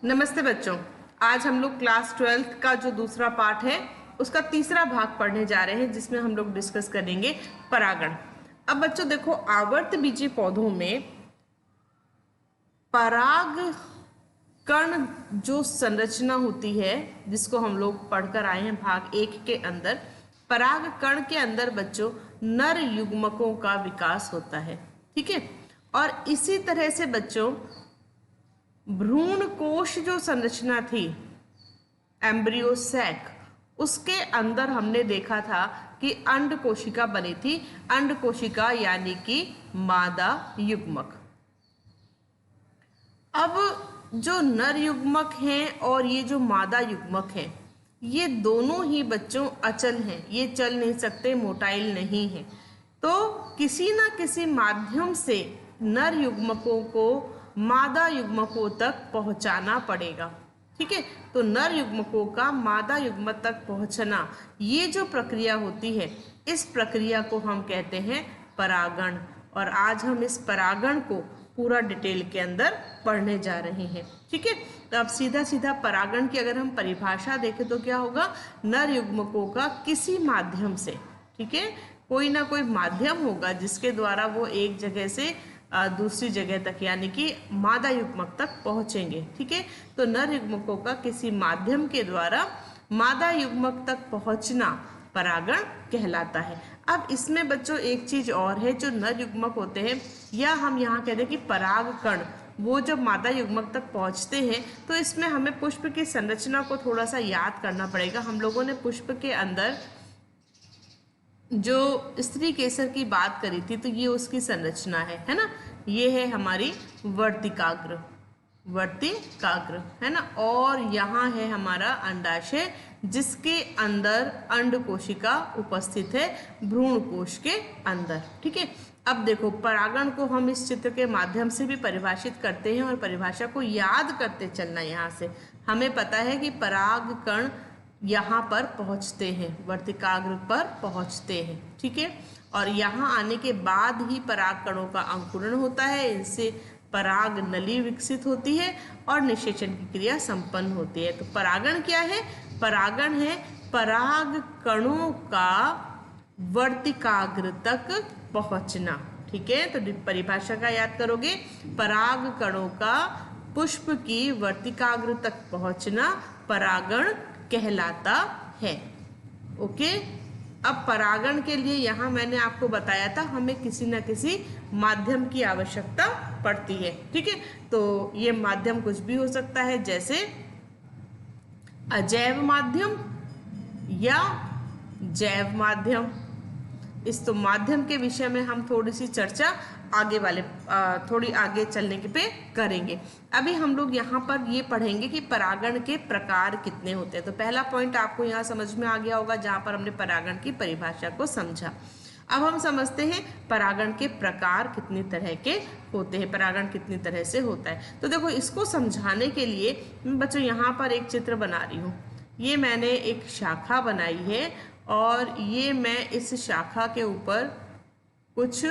नमस्ते बच्चों। आज हम लोग क्लास 12th का जो दूसरा पार्ट है उसका तीसरा भाग पढ़ने जा रहे हैं, जिसमें हम लोग डिस्कस करेंगे परागण। अब बच्चों देखो, आवर्त बीजी पौधों में पराग कण जो संरचना होती है, जिसको हम लोग पढ़कर आए हैं भाग 1 के अंदर, पराग कण के अंदर बच्चों नर युग्मकों का विकास होता है। ठीक है, और इसी तरह से बच्चों भ्रूण कोश जो संरचना थी, एम्ब्रियो सैक, उसके अंदर हमने देखा था कि अंड कोशिका बनी थी। अंड कोशिका यानी कि मादा युग्मक। अब जो नर युग्मक हैं और ये जो मादा युग्मक हैं, ये दोनों ही बच्चों अचल हैं, ये चल नहीं सकते, मोटाइल नहीं है। तो किसी ना किसी माध्यम से नर युग्मकों को मादा युग्मकों तक पहुंचाना पड़ेगा। ठीक है, तो नर युग्मकों का मादा युग्मक तक पहुंचना, ये जो प्रक्रिया होती है, इस प्रक्रिया को हम कहते हैं परागण। और आज हम इस परागण को पूरा डिटेल के अंदर पढ़ने जा रहे हैं। ठीक है, तो अब सीधा सीधा परागण की अगर हम परिभाषा देखें तो क्या होगा, नर युग्मकों का किसी माध्यम से, ठीक है, कोई ना कोई माध्यम होगा जिसके द्वारा वो एक जगह से दूसरी जगह तक यानी कि मादा युग्मक तक पहुंचेंगे। ठीक है, तो नर युग्मकों का किसी माध्यम के द्वारा मादा युग्मक तक पहुंचना परागण कहलाता है। अब इसमें बच्चों एक चीज और है, जो नर युग्मक होते हैं, या हम यहाँ कहते हैं कि पराग कण, वो जब मादा युग्मक तक पहुंचते हैं तो इसमें हमें पुष्प की संरचना को थोड़ा सा याद करना पड़ेगा। हम लोगों ने पुष्प के अंदर जो स्त्री केसर की बात करी थी, तो ये उसकी संरचना है ना। ये है हमारी वर्तिकाग्र, वर्तिकाग्र है ना, और यहाँ है हमारा अंडाशय, जिसके अंदर अंड कोशिका उपस्थित है भ्रूण कोश के अंदर। ठीक है, अब देखो, परागण को हम इस चित्र के माध्यम से भी परिभाषित करते हैं, और परिभाषा को याद करते चलना। यहाँ से हमें पता है कि पराग कण यहाँ पर पहुँचते हैं, वर्तिकाग्र पर पहुँचते हैं। ठीक है, और यहाँ आने के बाद ही पराग कणों का अंकुरण होता है, इनसे पराग नली विकसित होती है और निषेचन की क्रिया संपन्न होती है। तो परागण क्या है? परागण है पराग कणों का वर्तिकाग्र तक पहुँचना। ठीक है, तो परिभाषा का याद करोगे, पराग कणों का पुष्प की वर्तिकाग्र तक पहुँचना परागण कहलाता है। ओके, अब परागण के लिए यहाँ मैंने आपको बताया था हमें किसी न किसी माध्यम की आवश्यकता पड़ती है। ठीक है, तो ये माध्यम कुछ भी हो सकता है, जैसे अजैव माध्यम या जैव माध्यम। इस तो माध्यम के विषय में हम थोड़ी सी चर्चा आगे वाले थोड़ी आगे चलने के पे करेंगे। अभी हम लोग यहाँ पर ये पढ़ेंगे कि परागण के प्रकार कितने होते हैं। तो पहला पॉइंट आपको यहाँ समझ में आ गया होगा, जहाँ पर हमने परागण की परिभाषा को समझा। अब हम समझते हैं परागण के प्रकार कितनी तरह के होते हैं, परागण कितनी तरह से होता है। तो देखो, इसको समझाने के लिए मैं बच्चों यहाँ पर एक चित्र बना रही हूँ। ये मैंने एक शाखा बनाई है, और ये मैं इस शाखा के ऊपर कुछ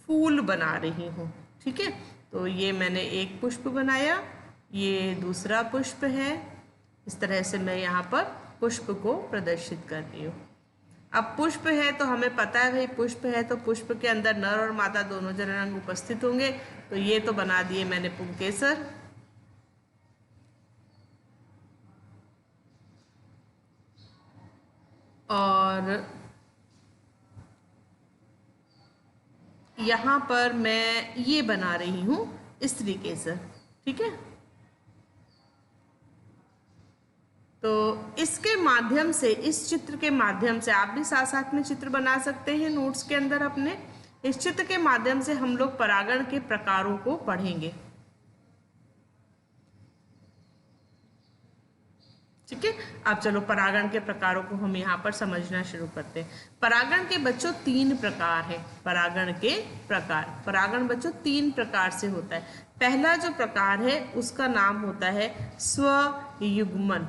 फूल बना रही हूँ। ठीक है, तो ये मैंने एक पुष्प बनाया, ये दूसरा पुष्प है। इस तरह से मैं यहाँ पर पुष्प को प्रदर्शित कर रही हूँ। अब पुष्प है तो हमें पता है भाई, पुष्प है तो पुष्प के अंदर नर और मादा दोनों जननांग उपस्थित होंगे। तो ये तो बना दिए मैंने पुंकेसर, और यहाँ पर मैं ये बना रही हूँ स्त्री केसर। ठीक है, तो इसके माध्यम से, इस चित्र के माध्यम से, आप भी साथ साथ में चित्र बना सकते हैं नोट्स के अंदर अपने। इस चित्र के माध्यम से हम लोग परागण के प्रकारों को पढ़ेंगे। ठीक है, अब चलो परागण के प्रकारों को हम यहाँ पर समझना शुरू करते हैं। परागण के बच्चों 3 प्रकार है। परागण के प्रकार, परागण बच्चों 3 प्रकार से होता है। पहला जो प्रकार है उसका नाम होता है स्वयुग्मन।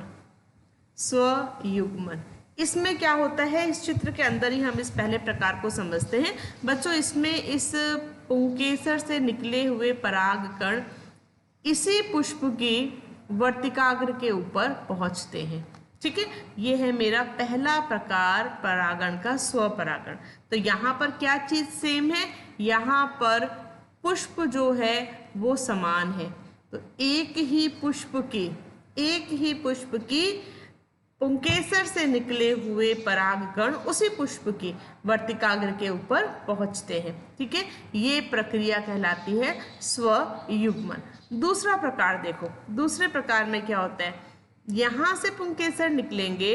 स्वयुग्मन, इसमें क्या होता है, इस चित्र के अंदर ही हम इस पहले प्रकार को समझते हैं बच्चों। इसमें इस पुंकेसर से निकले हुए पराग कण इसी पुष्प की वर्तिकाग्र के ऊपर पहुंचते हैं। ठीक है, ये है मेरा पहला प्रकार परागण का स्वपरागण। तो यहाँ पर क्या चीज सेम है, यहाँ पर पुष्प जो है वो समान है। तो एक ही पुष्प की पुंकेसर से निकले हुए परागकण उसी पुष्प की वर्तिकाग्र के ऊपर पहुंचते हैं। ठीक है, ये प्रक्रिया कहलाती है स्वयुग्मन। दूसरा प्रकार देखो, दूसरे प्रकार में क्या होता है, यहाँ से पुंकेसर निकलेंगे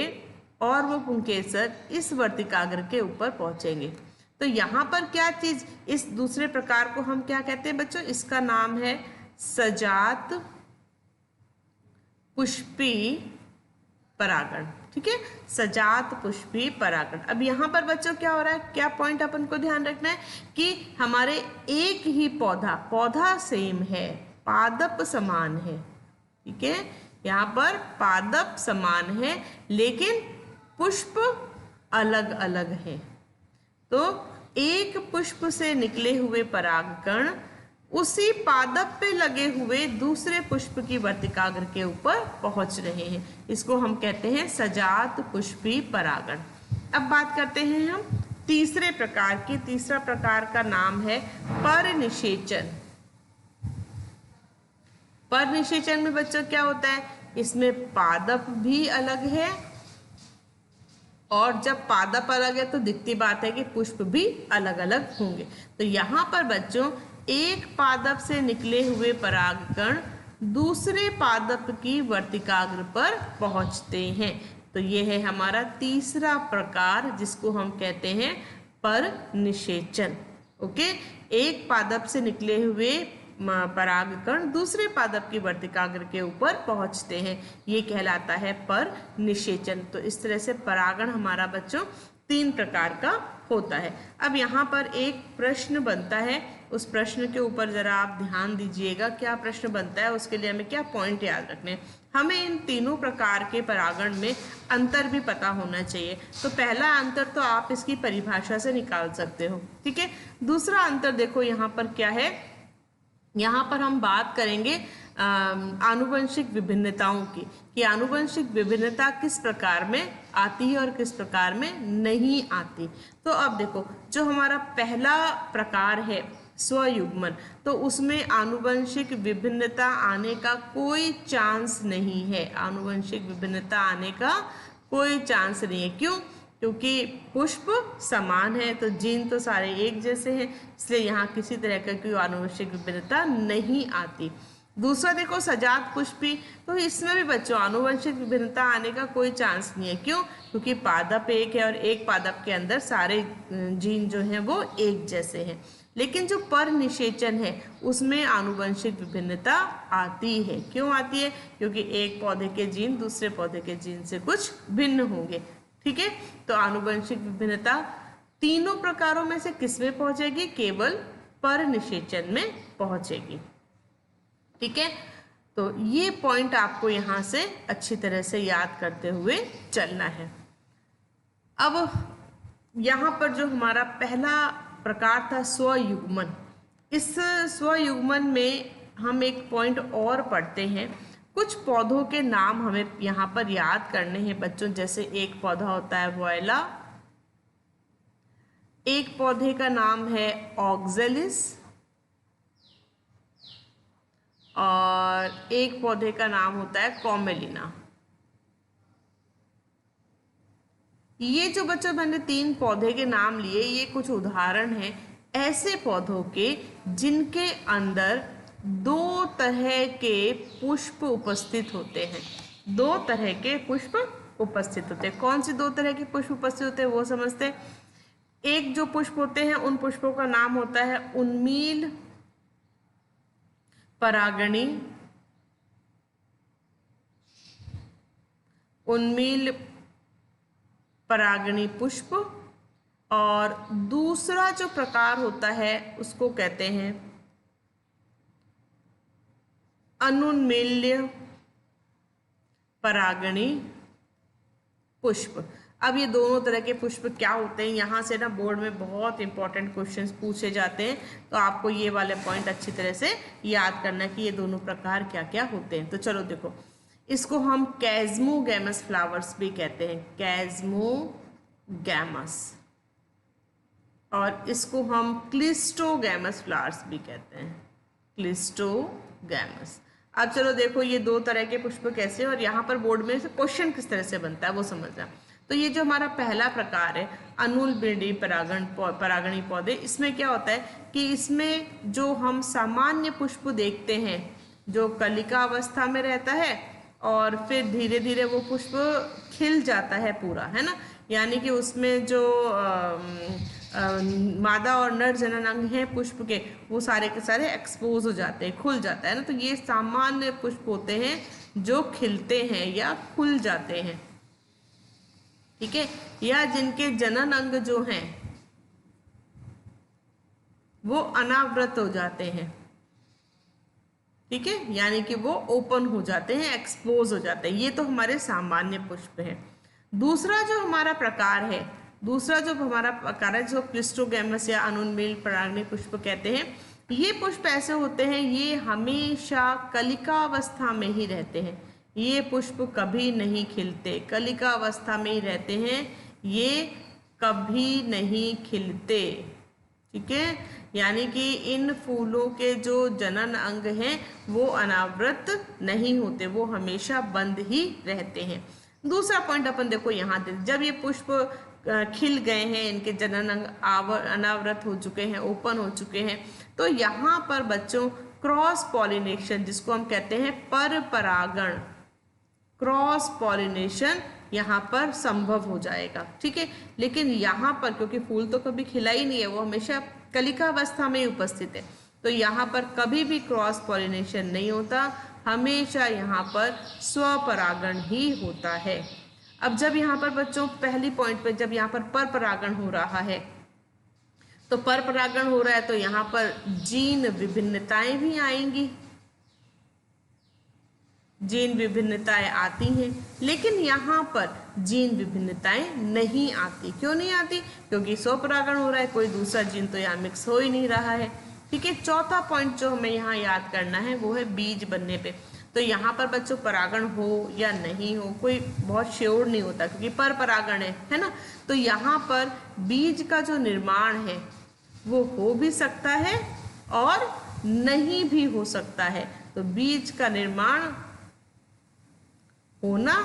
और वो पुंकेसर इस वर्तिकाग्र के ऊपर पहुंचेंगे। तो यहाँ पर क्या चीज, इस दूसरे प्रकार को हम क्या कहते हैं बच्चों, इसका नाम है सजात पुष्पी परागण। ठीक है, सजात पुष्पी परागण। अब यहाँ पर बच्चों क्या हो रहा है, क्या पॉइंट अपन को ध्यान रखना है कि हमारे एक ही पौधा सेम है, पादप समान है। ठीक है, यहाँ पर पादप समान है लेकिन पुष्प अलग अलग है। तो एक पुष्प से निकले हुए परागकण उसी पादप पे लगे हुए दूसरे पुष्प की वर्तिकाग्र के ऊपर पहुंच रहे हैं, इसको हम कहते हैं सजात पुष्पी परागण। अब बात करते हैं हम तीसरे प्रकार की। तीसरा प्रकार का नाम है परनिषेचन। परनिषेचन में बच्चों क्या होता है, इसमें पादप भी अलग है और जब पादप अलग है तो दिखती बात है कि पुष्प भी अलग अलग होंगे। तो यहाँ पर बच्चों एक पादप से निकले हुए परागकण दूसरे पादप की वर्तिकाग्र पर पहुंचते हैं। तो ये है हमारा तीसरा प्रकार जिसको हम कहते हैं परनिषेचन। ओके, एक पादप से निकले हुए परागकण दूसरे पादप की वर्तिकाग्र के ऊपर पहुंचते हैं, ये कहलाता है परनिषेचन। तो इस तरह से परागण हमारा बच्चों 3 प्रकार का होता है। अब यहाँ पर एक प्रश्न बनता है, उस प्रश्न के ऊपर जरा आप ध्यान दीजिएगा। क्या प्रश्न बनता है, उसके लिए हमें क्या पॉइंट याद रखने हैं। हमें इन तीनों प्रकार के परागण में अंतर भी पता होना चाहिए। तो पहला अंतर तो आप इसकी परिभाषा से निकाल सकते हो। ठीक है, दूसरा अंतर देखो यहाँ पर क्या है, यहाँ पर हम बात करेंगे आनुवंशिक विभिन्नताओं की, कि आनुवंशिक विभिन्नता किस प्रकार में आती है और किस प्रकार में नहीं आती। तो अब देखो, जो हमारा पहला प्रकार है स्वयुग्मन, तो उसमें आनुवंशिक विभिन्नता आने का कोई चांस नहीं है। आनुवंशिक विभिन्नता आने का कोई चांस नहीं है। क्यों? क्योंकि पुष्प समान है, तो जीन तो सारे एक जैसे हैं, इसलिए यहाँ किसी तरह का कोई आनुवंशिक विभिन्नता नहीं आती। दूसरा देखो सजात पुष्पी, तो इसमें भी बच्चों आनुवंशिक विभिन्नता आने का कोई चांस नहीं है। क्यों? क्योंकि पादप एक है और एक पादप के अंदर सारे जीन जो हैं वो एक जैसे हैं। लेकिन जो परनिषेचन है उसमें आनुवंशिक विभिन्नता आती है। क्यों आती है? क्योंकि एक पौधे के जीन दूसरे पौधे के जीन से कुछ भिन्न होंगे। ठीक है, तो आनुवंशिक विभिन्नता तीनों प्रकारों में से किसमें पहुंचेगी? केवल परनिषेचन में पहुंचेगी। ठीक है, तो ये पॉइंट आपको यहाँ से अच्छी तरह से याद करते हुए चलना है। अब यहाँ पर जो हमारा पहला प्रकार था स्वयुग्मन, इस स्वयुग्मन में हम एक पॉइंट और पढ़ते हैं। कुछ पौधों के नाम हमें यहाँ पर याद करने हैं बच्चों। जैसे एक पौधा होता है वोयला, एक पौधे का नाम है ऑक्जेलिस और एक पौधे का नाम होता है कॉमेलिना। ये जो बच्चों मैंने 3 पौधे के नाम लिए, ये कुछ उदाहरण हैं ऐसे पौधों के जिनके अंदर 2 तरह के पुष्प उपस्थित होते हैं। 2 तरह के पुष्प उपस्थित होते हैं। कौन सी 2 तरह के पुष्प उपस्थित होते हैं वो समझते हैं। एक जो पुष्प होते हैं उन पुष्पों का नाम होता है उन्मील परागणी, उन्मील परागणी पुष्प, और दूसरा जो प्रकार होता है उसको कहते हैं अनुन्मील्य परागणी पुष्प। अब ये दोनों तरह के पुष्प क्या होते हैं, यहाँ से ना बोर्ड में बहुत इंपॉर्टेंट क्वेश्चंस पूछे जाते हैं, तो आपको ये वाले पॉइंट अच्छी तरह से याद करना है कि ये दोनों प्रकार क्या क्या होते हैं। तो चलो देखो, इसको हम कैज़्मोगैमस फ्लावर्स भी कहते हैं, कैज़्मोगैमस। और इसको हम क्लिस्टोगैमस फ्लावर्स भी कहते हैं, क्लिस्टोगैमस। अब चलो देखो ये दो तरह के पुष्प कैसे, और यहाँ पर बोर्ड में क्वेश्चन किस तरह से बनता है वो समझना। तो ये जो हमारा पहला प्रकार है अनूलबिंदी परागणी पौधे, इसमें क्या होता है कि इसमें जो हम सामान्य पुष्प देखते हैं जो कलिका अवस्था में रहता है और फिर धीरे धीरे वो पुष्प खिल जाता है पूरा, है ना, यानी कि उसमें जो मादा और नर जनन अंग हैं पुष्प के, वो सारे के सारे एक्सपोज हो जाते हैं, खुल जाता है ना। तो ये सामान्य पुष्प होते हैं जो खिलते हैं या खुल जाते हैं, ठीक है, या जिनके जनन अंग जो हैं वो अनावृत हो जाते हैं, ठीक है, यानी कि वो ओपन हो जाते हैं, एक्सपोज हो जाते हैं। ये तो हमारे सामान्य पुष्प हैं। दूसरा जो हमारा प्रकार है जो क्लिस्टोगैमस या अनूलबिंदी परागणी पुष्प कहते हैं, ये पुष्प ऐसे होते हैं ये हमेशा कलिका अवस्था में ही रहते हैं, ये पुष्प कभी नहीं खिलते, कलिका अवस्था में ही रहते हैं, ये कभी नहीं खिलते, ठीक है, यानी कि इन फूलों के जो जनन अंग हैं वो अनावृत नहीं होते, वो हमेशा बंद ही रहते हैं। दूसरा पॉइंट अपन देखो यहाँ दे, जब ये पुष्प खिल गए हैं, इनके जनन अंग अनावृत हो चुके हैं, ओपन हो चुके हैं, तो यहाँ पर बच्चों क्रॉस पॉलिनेशन, जिसको हम कहते हैं पर परागण, क्रॉस पॉलिनेशन यहाँ पर संभव हो जाएगा, ठीक है। लेकिन यहाँ पर क्योंकि फूल तो कभी खिला ही नहीं है, वो हमेशा कलिका अवस्था में ही उपस्थित है, तो यहाँ पर कभी भी क्रॉस पॉलिनेशन नहीं होता, हमेशा यहाँ पर स्वपरागण ही होता है। अब जब यहाँ पर बच्चों पहली पॉइंट पे जब यहाँ पर परागण हो रहा है, तो पर परागण हो रहा है तो यहाँ पर जीन विभिन्नताएं भी आएंगी, जीन विभिन्नताएं आती हैं, लेकिन यहाँ पर जीन विभिन्नताएं नहीं आती। क्यों नहीं आती? क्योंकि स्वपरागण हो रहा है, कोई दूसरा जीन तो यहाँ मिक्स हो ही नहीं रहा है, ठीक है। चौथा पॉइंट जो हमें यहाँ याद करना है वो है बीज बनने पे। तो यहाँ पर बच्चों परागण हो या नहीं हो कोई बहुत श्योर नहीं होता, क्योंकि पर परागण है ना, तो यहाँ पर बीज का जो निर्माण है वो हो भी सकता है और नहीं भी हो सकता है। तो बीज का निर्माण होना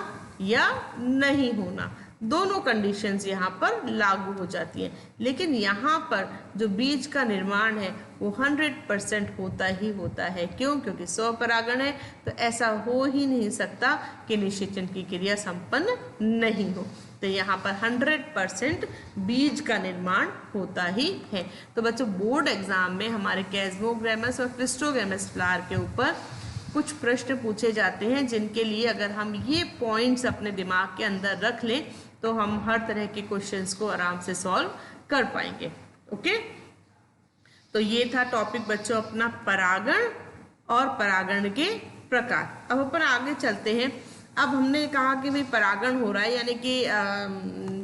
या नहीं होना, दोनों कंडीशंस यहाँ पर लागू हो जाती हैं। लेकिन यहाँ पर जो बीज का निर्माण है वो 100% होता ही होता है। क्यों? क्योंकि स्वपरागण है, तो ऐसा हो ही नहीं सकता कि निषेचन की क्रिया संपन्न नहीं हो। तो यहाँ पर 100% बीज का निर्माण होता ही है। तो बच्चों बोर्ड एग्जाम में हमारे कैज़्मोगैमस और क्लिस्टोगैमस फ्लावर के ऊपर कुछ प्रश्न पूछे जाते हैं, जिनके लिए अगर हम ये पॉइंट्स अपने दिमाग के अंदर रख लें तो हम हर तरह के क्वेश्चंस को आराम से सॉल्व कर पाएंगे। ओके, तो ये था टॉपिक बच्चों अपना परागण और परागण के प्रकार। अब अपन आगे चलते हैं। अब हमने कहा कि भाई परागण हो रहा है, यानी कि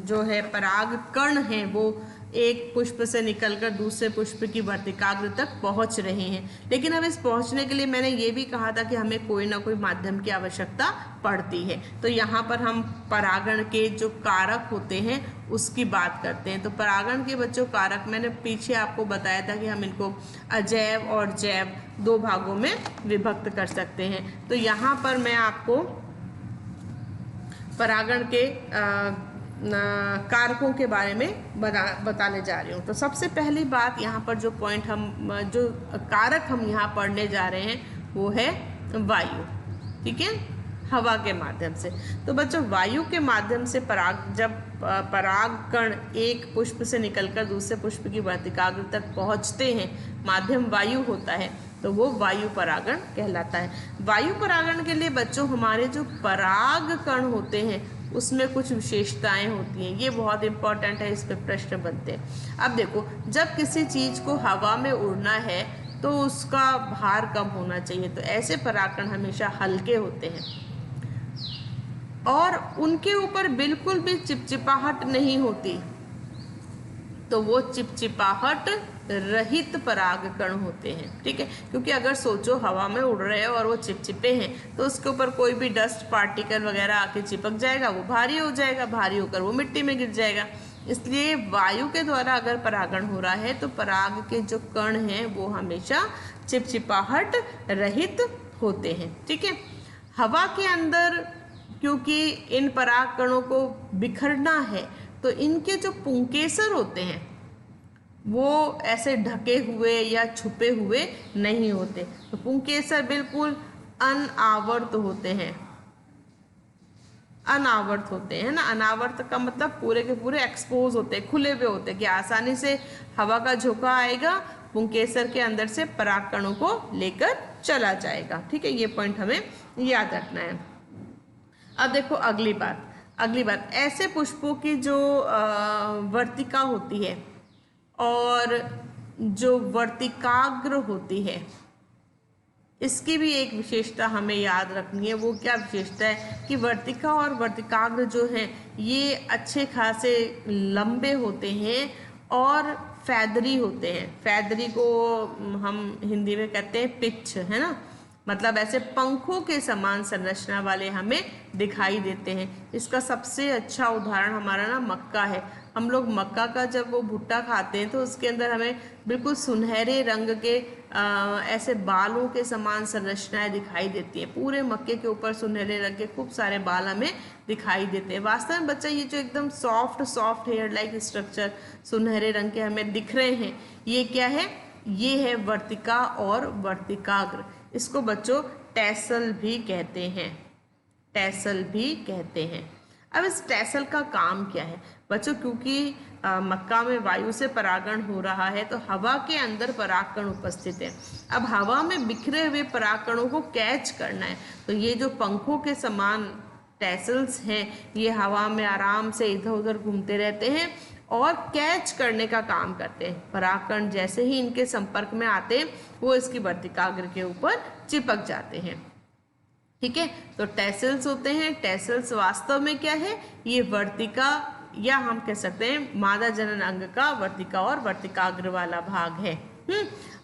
जो है पराग कण है वो एक पुष्प से निकलकर दूसरे पुष्प की वर्तिकाग्र तक पहुंच रहे हैं। लेकिन अब इस पहुंचने के लिए मैंने ये भी कहा था कि हमें कोई ना कोई माध्यम की आवश्यकता पड़ती है। तो यहाँ पर हम परागण के जो कारक होते हैं उसकी बात करते हैं। तो परागण के बच्चों कारक मैंने पीछे आपको बताया था कि हम इनको अजैव और जैव दो भागों में विभक्त कर सकते हैं। तो यहाँ पर मैं आपको परागण के कारकों के बारे में बताने जा रही हूँ। तो सबसे पहली बात यहाँ पर जो पॉइंट जो कारक हम यहाँ पढ़ने जा रहे हैं वो है वायु, ठीक है, हवा के माध्यम से। तो बच्चों वायु के माध्यम से जब पराग कण एक पुष्प से निकलकर दूसरे पुष्प की वर्तिकाग्र तक पहुँचते हैं, माध्यम वायु होता है, तो वो वायु परागण कहलाता है। वायु परागण के लिए बच्चों हमारे जो पराग कण होते हैं उसमें कुछ विशेषताएं होती हैं, ये बहुत इंपॉर्टेंट है, इस पे प्रश्न बनते हैं। अब देखो, जब किसी चीज को हवा में उड़ना है तो उसका भार कम होना चाहिए, तो ऐसे परागकण हमेशा हल्के होते हैं और उनके ऊपर बिल्कुल भी चिपचिपाहट नहीं होती, तो वो चिपचिपाहट रहित परागकण होते हैं। ठीक है, क्योंकि अगर सोचो हवा में उड़ रहे हैं और वो चिपचिपे हैं तो उसके ऊपर कोई भी डस्ट पार्टिकल वगैरह आके चिपक जाएगा, वो भारी हो जाएगा, भारी होकर वो मिट्टी में गिर जाएगा। इसलिए वायु के द्वारा अगर परागण हो रहा है तो पराग के जो कण हैं वो हमेशा चिपचिपाहट रहित होते हैं। ठीक है, हवा के अंदर क्योंकि इन पराग कणों को बिखरना है तो इनके जो पुंकेसर होते हैं वो ऐसे ढके हुए या छुपे हुए नहीं होते। तो पुंकेसर बिल्कुल अनावर्त होते हैं, अनावर्त होते हैं ना। अनावर्त का मतलब पूरे के पूरे एक्सपोज होते हैं, खुले हुए होते हैं कि आसानी से हवा का झोंका आएगा, पुंकेसर के अंदर से पराग कणों को लेकर चला जाएगा। ठीक है, ये पॉइंट हमें याद रखना है। अब देखो अगली बात ऐसे पुष्पों की जो वर्तिका होती है और जो वर्तिकाग्र होती है, इसकी भी एक विशेषता हमें याद रखनी है। वो क्या विशेषता है कि वर्तिका और वर्तिकाग्र जो हैं ये अच्छे खासे लंबे होते हैं और फैदरी होते हैं। फैदरी को हम हिंदी में कहते हैं पिच, है ना, मतलब ऐसे पंखों के समान संरचना वाले हमें दिखाई देते हैं। इसका सबसे अच्छा उदाहरण हमारा ना मक्का है। हम लोग मक्का का जब वो भुट्टा खाते हैं तो उसके अंदर हमें बिल्कुल सुनहरे रंग के ऐसे बालों के समान संरचनाएं दिखाई देती है। पूरे मक्के के ऊपर सुनहरे रंग के खूब सारे बाल हमें दिखाई देते हैं। वास्तव में बच्चा ये जो एकदम सॉफ्ट हेयर लाइक स्ट्रक्चर सुनहरे रंग के हमें दिख रहे हैं, ये क्या है? ये है वर्तिका और वर्तिकाग्र। इसको बच्चों टैसल भी कहते हैं, टैसल भी कहते हैं। अब इस टैसल का काम क्या है बच्चों? क्योंकि मक्का में वायु से परागण हो रहा है तो हवा के अंदर परागकण उपस्थित है। अब हवा में बिखरे हुए परागकणों को कैच करना है, तो ये जो पंखों के समान टैसल्स हैं ये हवा में आराम से इधर उधर घूमते रहते हैं और कैच करने का काम करते हैं। परागकण जैसे ही इनके संपर्क में आते हैं वो इसकी वर्तिकाग्र के ऊपर चिपक जाते हैं। ठीक है, तो टैसल्स होते हैं। टैसल्स वास्तव में क्या है? ये वर्तिका या हम कह सकते हैं मादा जनन अंग का वर्तिका और वर्तिकाग्र वाला भाग है।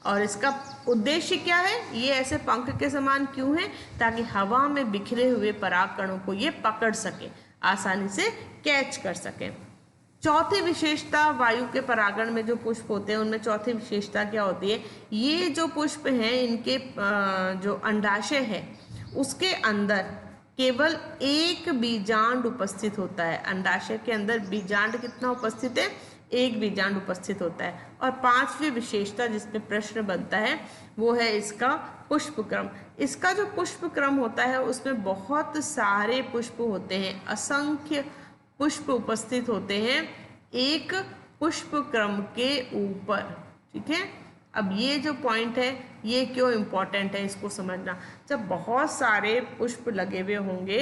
और इसका उद्देश्य क्या है? ये ऐसे पंख के समान क्यों है? ताकि हवा में बिखरे हुए परागकणों को ये पकड़ सके, आसानी से कैच कर सके। चौथी विशेषता वायु के परागण में जो पुष्प होते हैं उनमें चौथी विशेषता क्या होती है? ये जो पुष्प हैं इनके जो अंडाशय है उसके अंदर केवल एक बीजांड उपस्थित होता है। अंडाशय के अंदर बीजांड कितना उपस्थित है? एक बीजांड उपस्थित होता है। और पांचवी विशेषता जिसमें प्रश्न बनता है वो है इसका पुष्प क्रम। इसका जो पुष्प क्रम होता है उसमें बहुत सारे पुष्प होते हैं, असंख्य पुष्प उपस्थित होते हैं एक पुष्प क्रम के ऊपर। ठीक है, अब ये जो पॉइंट है ये क्यों इम्पोर्टेंट है इसको समझना। जब बहुत सारे पुष्प लगे हुए होंगे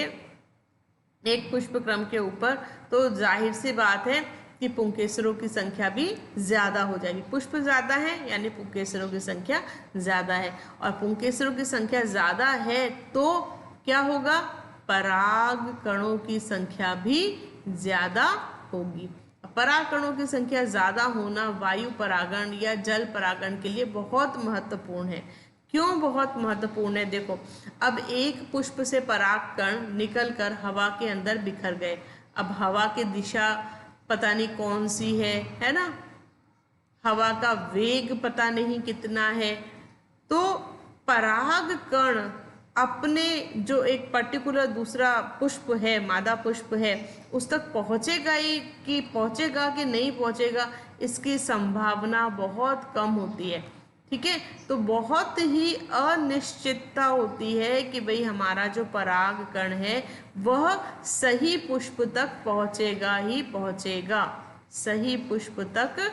एक पुष्प क्रम के ऊपर तो जाहिर सी बात है कि पुंकेसरों की संख्या भी ज़्यादा हो जाएगी। पुष्प ज़्यादा है यानी पुंकेसरों की संख्या ज़्यादा है, और पुंकेसरों की संख्या ज़्यादा है तो क्या होगा? पराग कणों की संख्या भी ज़्यादा होगी। परागकणों की संख्या ज़्यादा होना वायु परागण या जल परागण के लिए बहुत महत्वपूर्ण है। क्यों बहुत महत्वपूर्ण है? देखो, अब एक पुष्प से परागकण निकलकर हवा के अंदर बिखर गए। अब हवा की दिशा पता नहीं कौन सी है ना, हवा का वेग पता नहीं कितना है, तो परागकण अपने जो एक पर्टिकुलर दूसरा पुष्प है, मादा पुष्प है, उस तक पहुँचेगा ही कि पहुँचेगा कि नहीं पहुँचेगा, इसकी संभावना बहुत कम होती है। ठीक है, तो बहुत ही अनिश्चितता होती है कि भाई हमारा जो परागकण है वह सही पुष्प तक पहुँचेगा ही पहुँचेगा, सही पुष्प तक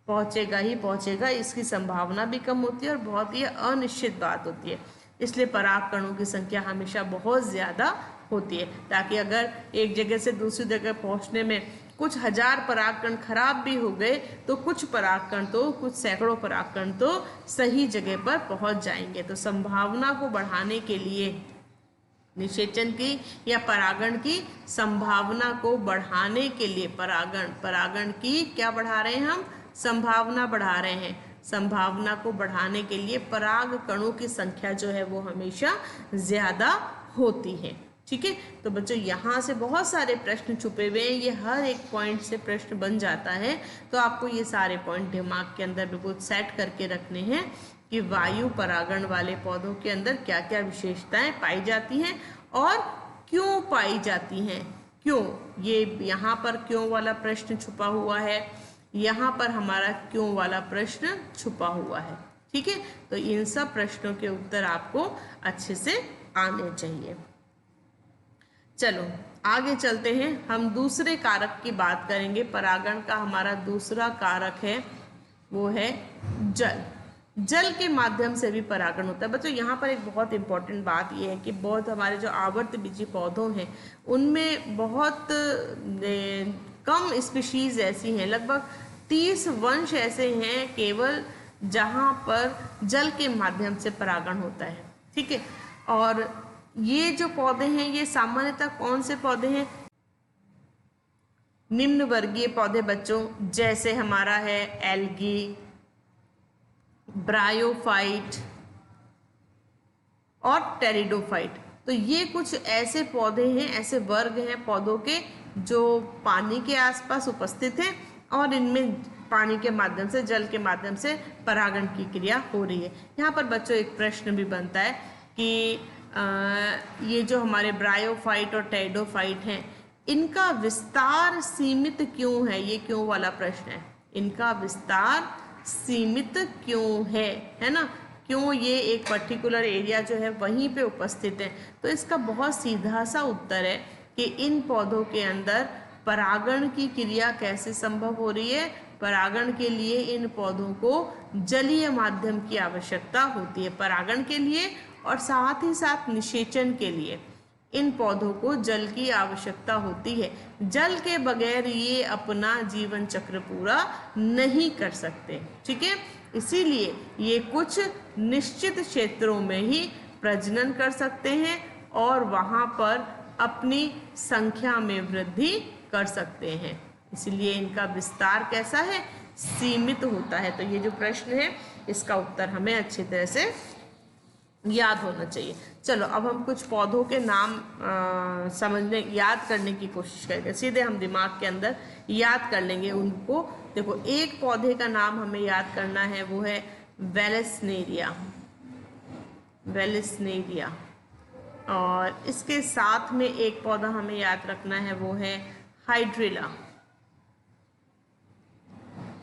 पहुँचेगा ही पहुँचेगा, इसकी संभावना भी कम होती है और बहुत ही अनिश्चित बात होती है। इसलिए परागकणों की संख्या हमेशा बहुत ज़्यादा होती है, ताकि अगर एक जगह से दूसरी जगह पहुंचने में कुछ हजार परागकण खराब भी हो गए तो कुछ परागकण तो कुछ सैकड़ों परागकण तो सही जगह पर पहुंच जाएंगे। तो संभावना को बढ़ाने के लिए निषेचन की या परागण की संभावना को बढ़ाने के लिए परागण की क्या बढ़ा रहे हैं हम? संभावना बढ़ा रहे हैं। संभावना को बढ़ाने के लिए पराग कणों की संख्या जो है वो हमेशा ज़्यादा होती है। ठीक है, तो बच्चों यहाँ से बहुत सारे प्रश्न छुपे हुए हैं, ये हर एक पॉइंट से प्रश्न बन जाता है। तो आपको ये सारे पॉइंट दिमाग के अंदर बिल्कुल सेट करके रखने हैं कि वायु परागण वाले पौधों के अंदर क्या क्या विशेषताएं पाई जाती हैं और क्यों पाई जाती हैं। क्यों, ये यहाँ पर क्यों वाला प्रश्न छुपा हुआ है, यहाँ पर हमारा क्यों वाला प्रश्न छुपा हुआ है। ठीक है, तो इन सब प्रश्नों के उत्तर आपको अच्छे से आने चाहिए। चलो आगे चलते हैं, हम दूसरे कारक की बात करेंगे। परागण का हमारा दूसरा कारक है वो है जल। जल के माध्यम से भी परागण होता है। बच्चों यहाँ पर एक बहुत इंपॉर्टेंट बात यह है कि बहुत हमारे जो आवर्तबीजी पौधों हैं उनमें बहुत कम स्पीशीज ऐसी हैं, लगभग 30 वंश ऐसे हैं केवल जहाँ पर जल के माध्यम से परागण होता है। ठीक है, और ये जो पौधे हैं ये सामान्यतः कौन से पौधे हैं, निम्न वर्गीय पौधे बच्चों, जैसे हमारा है एल्गी, ब्रायोफाइट और टेरिडोफाइट। तो ये कुछ ऐसे पौधे हैं, ऐसे वर्ग हैं पौधों के जो पानी के आसपास उपस्थित हैं और इनमें पानी के माध्यम से, जल के माध्यम से परागण की क्रिया हो रही है। यहाँ पर बच्चों एक प्रश्न भी बनता है कि ये जो हमारे ब्रायोफाइट और टेरिडोफाइट हैं इनका विस्तार सीमित क्यों है, ये क्यों वाला प्रश्न है। इनका विस्तार सीमित क्यों है ना, क्यों ये एक पर्टिकुलर एरिया जो है वहीं पे उपस्थित है। तो इसका बहुत सीधा सा उत्तर है कि इन पौधों के अंदर परागण की क्रिया कैसे संभव हो रही है। परागण के लिए इन पौधों को जलीय माध्यम की आवश्यकता होती है, परागण के लिए और साथ ही साथ निषेचन के लिए इन पौधों को जल की आवश्यकता होती है। जल के बगैर ये अपना जीवन चक्र पूरा नहीं कर सकते। ठीक है, इसीलिए ये कुछ निश्चित क्षेत्रों में ही प्रजनन कर सकते हैं और वहाँ पर अपनी संख्या में वृद्धि कर सकते हैं। इसलिए इनका विस्तार कैसा है, सीमित होता है। तो ये जो प्रश्न है इसका उत्तर हमें अच्छी तरह से याद होना चाहिए। चलो अब हम कुछ पौधों के नाम समझने, याद करने की कोशिश करेंगे। सीधे हम दिमाग के अंदर याद कर लेंगे उनको। देखो, एक पौधे का नाम हमें याद करना है, वो है वेलेस्नेरिया। वेलेस्नेरिया। और इसके साथ में एक पौधा हमें याद रखना है, वो है हाइड्रिला।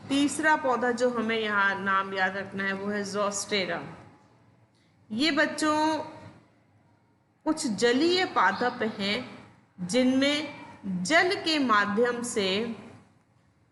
तीसरा पौधा जो हमें यहाँ नाम याद रखना है वो है ज़ोस्टेरा। ये बच्चों कुछ जलीय पादप हैं जिनमें जल के माध्यम से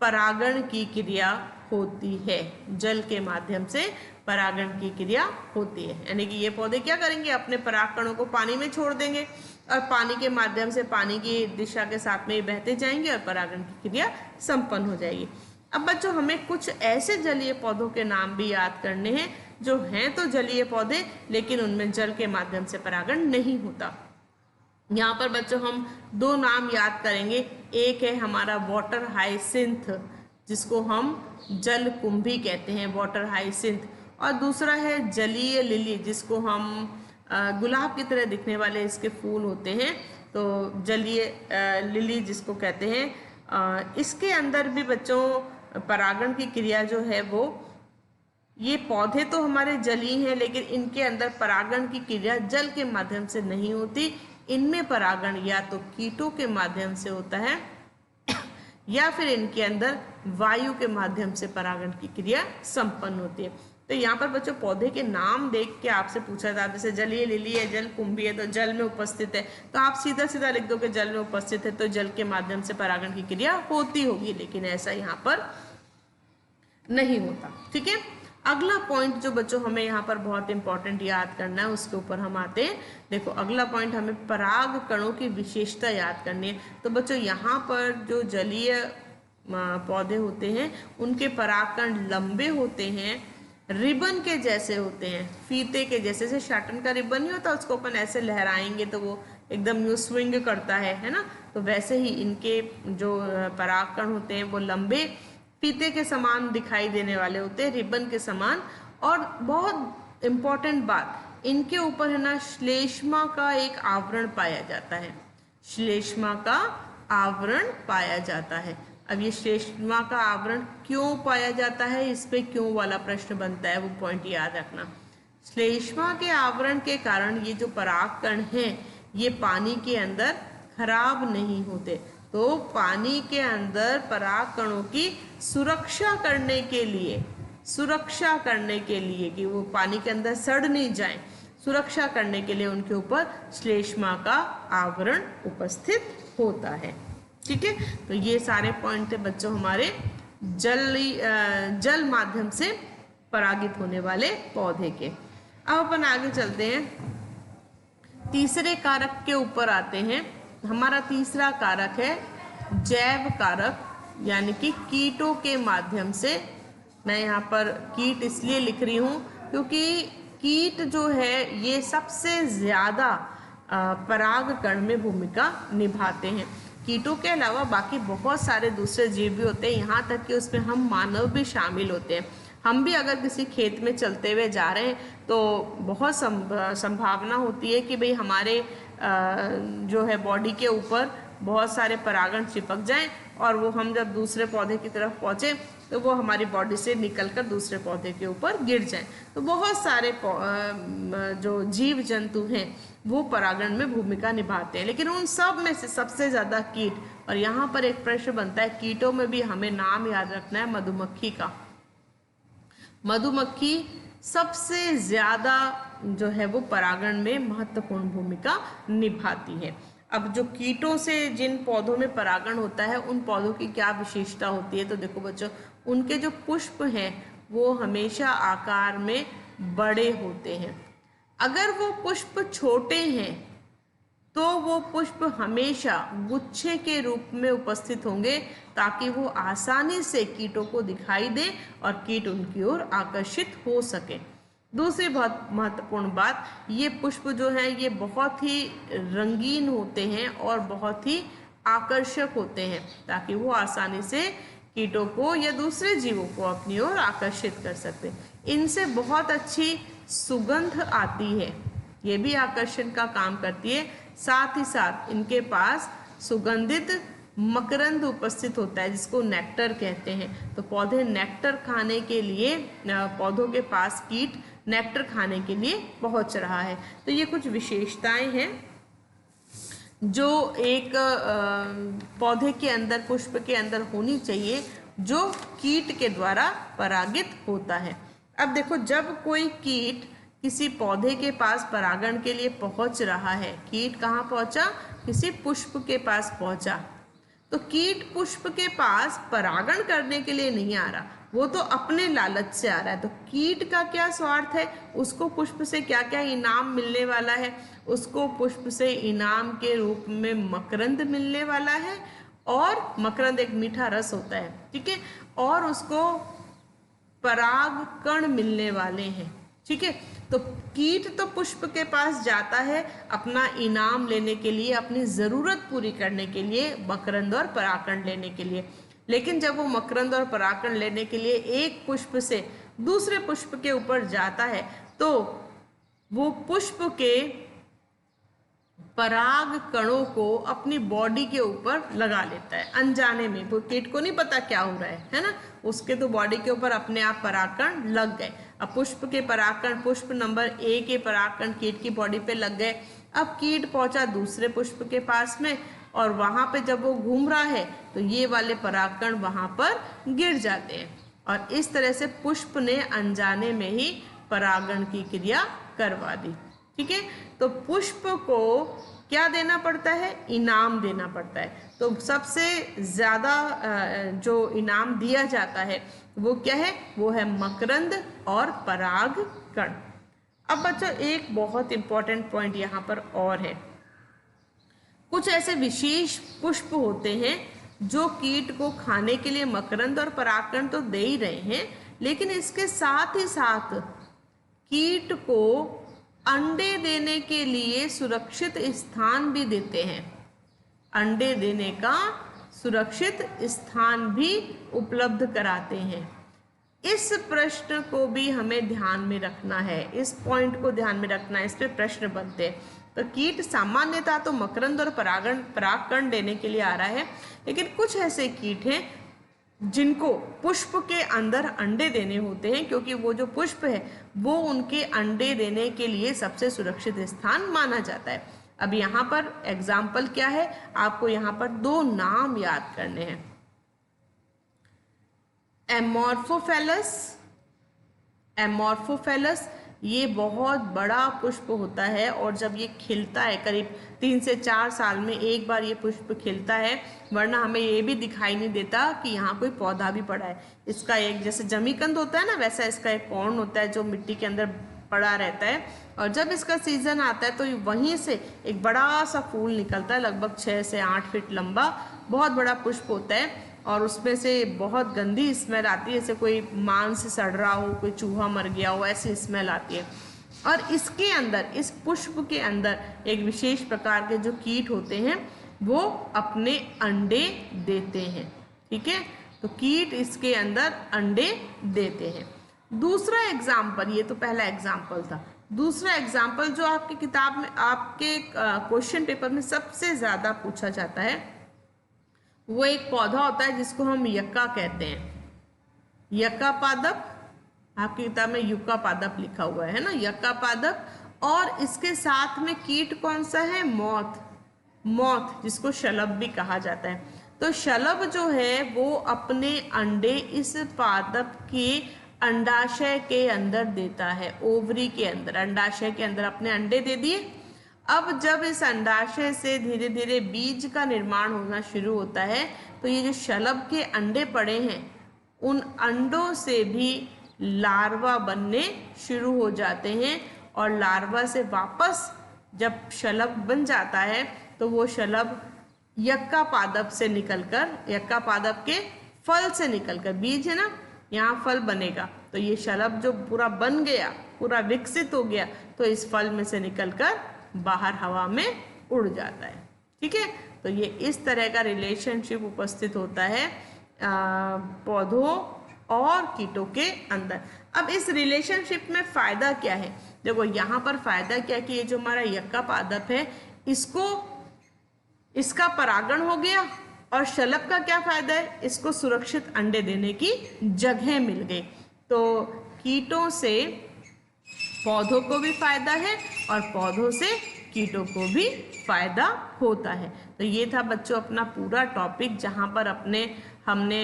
परागण की क्रिया होती है। जल के माध्यम से परागण की क्रिया होती है, यानी कि ये पौधे क्या करेंगे, अपने परागकणों को पानी में छोड़ देंगे और पानी के माध्यम से पानी की दिशा के साथ में बहते जाएंगे और परागण की क्रिया संपन्न हो जाएगी। अब बच्चों हमें कुछ ऐसे जलीय पौधों के नाम भी याद करने हैं जो हैं तो जलीय पौधे लेकिन उनमें जल के माध्यम से परागण नहीं होता। यहाँ पर बच्चों हम दो नाम याद करेंगे। एक है हमारा वाटर हाइसिंथ, जिसको हम जल कुंभी कहते हैं, वाटर हाइसिंथ। और दूसरा है जलीय लिली, जिसको हम गुलाब की तरह दिखने वाले इसके फूल होते हैं, तो जलीय लिली जिसको कहते हैं। इसके अंदर भी बच्चों परागण की क्रिया जो है वो, ये पौधे तो हमारे जलीय हैं लेकिन इनके अंदर परागण की क्रिया जल के माध्यम से नहीं होती। इनमें परागण या तो कीटों के माध्यम से होता है या फिर इनके अंदर वायु के माध्यम से परागण की क्रिया संपन्न होती है। तो यहाँ पर बच्चों पौधे के नाम देख के आपसे पूछा था, जैसे जलीय लिली है, जल कुंभी है, तो जल में उपस्थित है, तो आप सीधा सीधा लिख दो कि जल में उपस्थित है तो जल के माध्यम से परागण की क्रिया होती होगी, लेकिन ऐसा यहाँ पर नहीं होता। ठीक है, अगला पॉइंट जो बच्चों हमें यहाँ पर बहुत इंपॉर्टेंट याद करना है, उसके ऊपर हम आते हैं। देखो अगला पॉइंट, हमें पराग कणों की विशेषता याद करनी है। तो बच्चों यहाँ पर जो जलीय पौधे होते हैं उनके परागकण लंबे होते हैं, रिबन के जैसे होते हैं, फीते के जैसे। जैसे शाटन का रिबन नहीं होता, उसको अपन ऐसे लहराएंगे तो वो एकदम यूं स्विंग करता है ना, तो वैसे ही इनके जो परागकण होते हैं वो लंबे फीते के समान दिखाई देने वाले होते हैं, रिबन के समान। और बहुत इम्पोर्टेंट बात, इनके ऊपर है ना श्लेष्मा का एक आवरण पाया जाता है, श्लेष्मा का आवरण पाया जाता है। अब ये श्लेष्मा का आवरण क्यों पाया जाता है, इस पे क्यों वाला प्रश्न बनता है, वो पॉइंट याद रखना। श्लेष्मा के आवरण के कारण ये जो परागकण हैं ये पानी के अंदर खराब नहीं होते। तो पानी के अंदर परागकणों की सुरक्षा करने के लिए कि वो पानी के अंदर सड़ नहीं जाए, सुरक्षा करने के लिए उनके ऊपर श्लेष्मा का आवरण उपस्थित होता है। ठीक है, तो ये सारे पॉइंट थे बच्चों हमारे जल माध्यम से परागित होने वाले पौधे के। अब अपन आगे चलते हैं, तीसरे कारक के ऊपर आते हैं। हमारा तीसरा कारक है जैव कारक, यानी कि कीटों के माध्यम से। मैं यहाँ पर कीट इसलिए लिख रही हूँ क्योंकि कीट जो है ये सबसे ज़्यादा परागकण में भूमिका निभाते हैं। कीटों के अलावा बाकी बहुत सारे दूसरे जीव भी होते हैं, यहाँ तक कि उसमें हम मानव भी शामिल होते हैं। हम भी अगर किसी खेत में चलते हुए जा रहे हैं तो बहुत संभावना होती है कि भाई हमारे जो है बॉडी के ऊपर बहुत सारे परागण चिपक जाएं और वो हम जब दूसरे पौधे की तरफ पहुँचे तो वो हमारी बॉडी से निकलकर दूसरे पौधे के ऊपर गिर जाएं। तो बहुत सारे जो जीव जंतु हैं वो परागण में भूमिका निभाते हैं, लेकिन उन सब में से सबसे ज़्यादा कीट। और यहाँ पर एक प्रश्न बनता है, कीटों में भी हमें नाम याद रखना है मधुमक्खी का। मधुमक्खी सबसे ज़्यादा जो है वो परागण में महत्वपूर्ण भूमिका निभाती है। अब जो कीटों से जिन पौधों में परागण होता है उन पौधों की क्या विशेषता होती है, तो देखो बच्चों, उनके जो पुष्प हैं वो हमेशा आकार में बड़े होते हैं। अगर वो पुष्प छोटे हैं तो वो पुष्प हमेशा गुच्छे के रूप में उपस्थित होंगे ताकि वो आसानी से कीटों को दिखाई दे और कीट उनकी ओर आकर्षित हो सके। दूसरी बहुत महत्वपूर्ण बात, ये पुष्प जो हैं ये बहुत ही रंगीन होते हैं और बहुत ही आकर्षक होते हैं ताकि वो आसानी से कीटों को या दूसरे जीवों को अपनी ओर आकर्षित कर सकते। इनसे बहुत अच्छी सुगंध आती है, ये भी आकर्षण का काम करती है। साथ ही साथ इनके पास सुगंधित मकरंद उपस्थित होता है जिसको नेक्टर कहते हैं। तो पौधे नेक्टर खाने के लिए, पौधों के पास कीट नेक्टर खाने के लिए पहुंच रहा है। तो ये कुछ विशेषताएं हैं जो एक पौधे के अंदर, पुष्प के अंदर होनी चाहिए जो कीट के द्वारा परागित होता है। अब देखो, जब कोई कीट किसी पौधे के पास परागण के लिए पहुंच रहा है, कीट कहाँ पहुंचा, किसी पुष्प के पास पहुंचा, तो कीट पुष्प के पास परागण करने के लिए नहीं आ रहा, वो तो अपने लालच से आ रहा है। तो कीट का क्या स्वार्थ है, उसको पुष्प से क्या क्या इनाम मिलने वाला है, उसको पुष्प से इनाम के रूप में मकरंद मिलने वाला है, और मकरंद एक मीठा रस होता है, ठीक है, और उसको पराग कण मिलने वाले हैं, ठीक है। तो कीट तो पुष्प के पास जाता है अपना इनाम लेने के लिए, अपनी ज़रूरत पूरी करने के लिए, मकरंद और परागकण लेने के लिए। लेकिन जब वो मकरंद और परागकण लेने के लिए एक पुष्प से दूसरे पुष्प के ऊपर जाता है तो वो पुष्प के पराग कणों को अपनी बॉडी के ऊपर लगा लेता है अनजाने में। वो कीट को नहीं पता क्या हो रहा है ना, उसके तो बॉडी के ऊपर अपने आप परागकण लग गए। अब पुष्प के परागकण, पुष्प नंबर 1 के परागकण कीट की बॉडी पे लग गए। अब कीट पहुंचा दूसरे पुष्प के पास में, और वहां पे जब वो घूम रहा है तो ये वाले परागकण वहां पर गिर जाते हैं, और इस तरह से पुष्प ने अनजाने में ही परागण की क्रिया करवा दी, ठीक है। तो पुष्प को क्या देना पड़ता है, इनाम देना पड़ता है। तो सबसे ज़्यादा जो इनाम दिया जाता है वो क्या है, वो है मकरंद और परागकण। अब बच्चों, एक बहुत इंपॉर्टेंट पॉइंट यहाँ पर और है, कुछ ऐसे विशेष पुष्प होते हैं जो कीट को खाने के लिए मकरंद और परागकण तो दे ही रहे हैं, लेकिन इसके साथ ही साथ कीट को अंडे देने के लिए सुरक्षित स्थान भी देते हैं। अंडे देने का सुरक्षित स्थान भी उपलब्ध कराते हैं। इस प्रश्न को भी हमें ध्यान में रखना है, इस पॉइंट को ध्यान में रखना है, इस पे प्रश्न बनते हैं। तो कीट सामान्यतः तो मकरंद और परागकण देने के लिए आ रहा है, लेकिन कुछ ऐसे कीट हैं जिनको पुष्प के अंदर अंडे देने होते हैं, क्योंकि वो जो पुष्प है वो उनके अंडे देने के लिए सबसे सुरक्षित स्थान माना जाता है। अब यहाँ पर एग्जाम्पल क्या है, आपको यहाँ पर 2 नाम याद करने हैं। एमॉर्फोफेलस ये बहुत बड़ा पुष्प होता है, और जब ये खिलता है करीब 3 से 4 साल में एक बार ये पुष्प खिलता है, वरना हमें ये भी दिखाई नहीं देता कि यहाँ कोई पौधा भी पड़ा है। इसका एक जैसे जमीकंद होता है ना, वैसा इसका एक कॉर्न होता है जो मिट्टी के अंदर पड़ा रहता है, और जब इसका सीजन आता है तो वहीं से एक बड़ा सा फूल निकलता है, लगभग 6 से 8 फीट लंबा, बहुत बड़ा पुष्प होता है, और उसमें से बहुत गंदी स्मेल आती है, जैसे कोई मांस सड़ रहा हो, कोई चूहा मर गया हो, ऐसी स्मेल आती है। और इसके अंदर, इस पुष्प के अंदर एक विशेष प्रकार के जो कीट होते हैं वो अपने अंडे देते हैं। ठीक है, तो कीट इसके अंदर अंडे देते हैं। दूसरा एग्जाम्पल, ये तो पहला एग्जाम्पल था, दूसरा एग्जाम्पल जो आपकी किताब में, आपके क्वेश्चन पेपर में सबसे ज़्यादा पूछा जाता है, वो एक पौधा होता है जिसको हम यक्का कहते हैं। यक्का पादप, आपकी किताब में युक्का पादप लिखा हुआ है ना, यक्का पादप। और इसके साथ में कीट कौन सा है, मॉथ, जिसको शलभ भी कहा जाता है। तो शलभ जो है वो अपने अंडे इस पादप के अंडाशय के अंदर देता है, ओवरी के अंदर, अंडाशय के अंदर अपने अंडे दे दिए। अब जब इस अंडाशय से धीरे धीरे बीज का निर्माण होना शुरू होता है, तो ये जो शलभ के अंडे पड़े हैं, उन अंडों से भी लार्वा बनने शुरू हो जाते हैं, और लार्वा से वापस जब शलभ बन जाता है तो वो शलभ यक्का पादप से निकलकर, यक्का पादप के फल से निकलकर, बीज है ना, यहाँ फल बनेगा, तो ये शलभ जो पूरा बन गया, पूरा विकसित हो गया, तो इस फल में से निकलकर बाहर हवा में उड़ जाता है। ठीक है, तो ये इस तरह का रिलेशनशिप उपस्थित होता है पौधों और कीटों के अंदर। अब इस रिलेशनशिप में फायदा क्या है, देखो यहाँ पर फायदा क्या है कि ये जो हमारा यक्का पादप है, इसका परागण हो गया, और शलभ का क्या फायदा है, इसको सुरक्षित अंडे देने की जगह मिल गई। तो कीटों से पौधों को भी फायदा है, और पौधों से कीटों को भी फायदा होता है। तो ये था बच्चों अपना पूरा टॉपिक, जहाँ पर हमने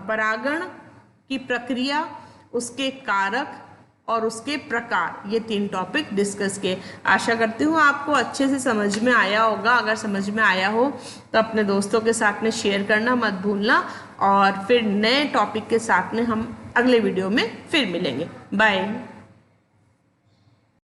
परागण की प्रक्रिया, उसके कारक और उसके प्रकार, ये 3 टॉपिक डिस्कस किए। आशा करती हूँ आपको अच्छे से समझ में आया होगा। अगर समझ में आया हो तो अपने दोस्तों के साथ में शेयर करना मत भूलना, और फिर नए टॉपिक के साथ में हम अगले वीडियो में फिर मिलेंगे। बाय।